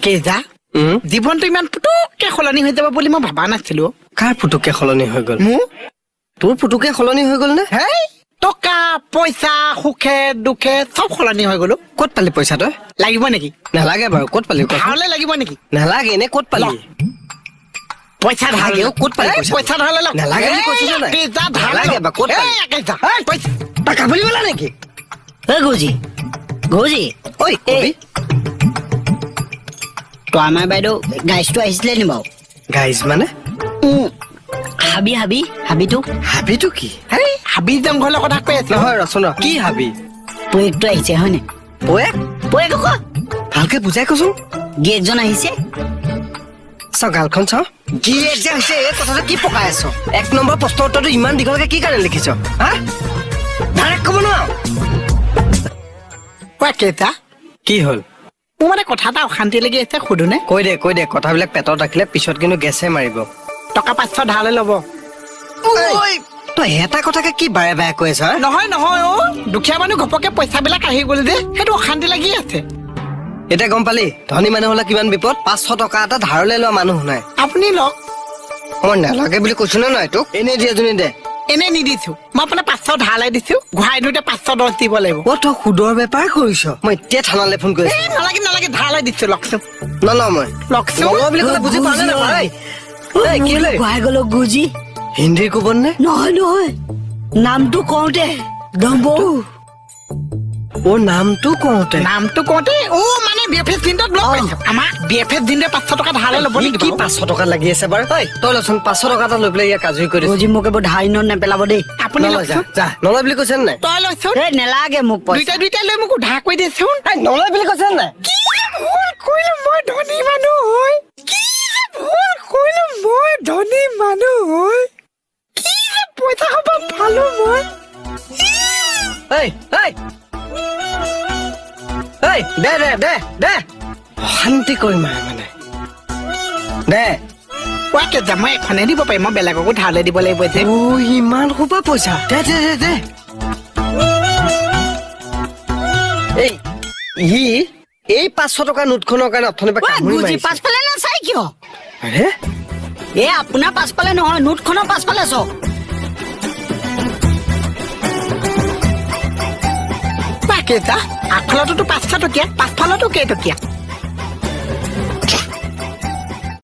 কেজা জীৱনটো ইমান পুতুককে সলনি হৈ যাব বুলি মই ভাবা নাছিলো কাৰ পুতুককে সলনি হৈ গ'ল তোৰ পুতুককে সলনি হৈ গ'ল নে হেই টকা পইচা সুখে দুখে সব সলনি হৈ গ'লো ক'ত পালি পইচা তই লাগিব নেকি নালাগে বাৰু ক'ত পালি ধাৰলে লাগিব নেকি নালাগে এনে ক'ত পালি পইচা ধাৰলে ক'ত পালি পইচা ধাৰলে নালাগে বুলি কৈছো না কেজা ধাৰলে নালাগে বা ক'ত পালি কেজা পইচা টাকা বুলি বলা নেকি এ গৌজি ঐ কবি তো আমাৰ বাইদেউ গাইজটো আহিছিলে নি বাৰু গাইজ মানে হাবিটো কি হেই হাবি জংঘলৰ কথা কৈ আছে নহয় ৰচনা কি হাবি পয়েকটো আহিছে হয়নে পয়েক আকৌ ভালকে বুজাই কচোন গিয়েকজন আহিছে চাও গালখন চাও গিয়েক যে আহিছে এই কথাটো কি পকাই আছ এক নম্বৰ প্ৰশ্ন উত্তৰটো ইমান দীঘলকে কি কাৰণে লিখিছ হা ডাইৰেক্ট ক'ব নোৱাৰ কেজা কি হ'ল মোৰ মানে কথা এটা অশান্তি লাগি আছে সুধোনে কৈ দে কথাবিলাক পেটত ৰাখিলে পিছত কিন্তু গেছে মাৰিব টকা 500 ধাৰলে ল'ব তই এটা কথাকে কি বাৰে বাৰে কৈ আছ নহয় অ দুখীয়া মানুহ ঘপকে পইচাবিলাক আহি গ'ল যে সেইটো অশান্তি লাগি আছে এতিয়া গম পালি ধনী মানুহ হ'লে কিমান বিপদ 500 টকা এটা ধাৰলে লোৱা মানুহ নাই আপুনি লওক মই নালাগে বুলি কৈছো নে নাই তোক এনে দিয়ে এজনী দে এনে নিদিছো মই আপোনাক 500 ধাৰলে দিছো ঘূৰাই দিওঁতে 510 দিব লাগিব তই সুদৰ বেপাৰ কৰিছ মই এতিয়া থানালে ফোন কৰিছো নালাগে ধাৰলে দিছো লকচোন নলওঁ মই নলওঁ বুলি ক'লে বুজি পালে নাপায় কি হ'লে ঘূৰাই গ'ল গুজি হিন্দী ক'বনে নে নহয় নামটো কওঁতে নামটো কওঁতে মানে বিএফএছ দিনটোত ব্লক কৰিছো আমাৰ বিএফএছ দিনটোৱে 500 টকা ধাৰলে ল'ব নেকি কি 500 টকা লাগি আছে বাৰু তই লচোন 500 টকা এটা লৈ পেলাই ইয়াক আজৰি কৰি গুজি মোক এবাৰ ধাৰ ইনত নেপেলাব দেই আপুনি যা নলয় বুলি কৈছে নাই তই লৈছো নেলাগে মোক দুইটা লৈ মোক উধাৰ কৰি দিছোন নলয় বুলি কৈছে নাই কি ভুল কৰিলো মই ধনী মানুহ হৈ কি পইচা হ'ব ভালো মই দে শান্তি কৰি মাৰে মানে দে কেজা মই এখনে দিব পাৰিম মই বেলেগকো ধাৰলে দিব লাগিব যে ইমান সোপা পইচা দে এই 500 টকা নোটখনৰ কাৰণে অথনি পাছফালে নাচাই কিয় আপোনাৰ পাছফালে নহয় নোটখনৰ পাছফালে চাওক কেজা আগফালতো 500 টকীয়া পাছফালতো কেইটকীয়া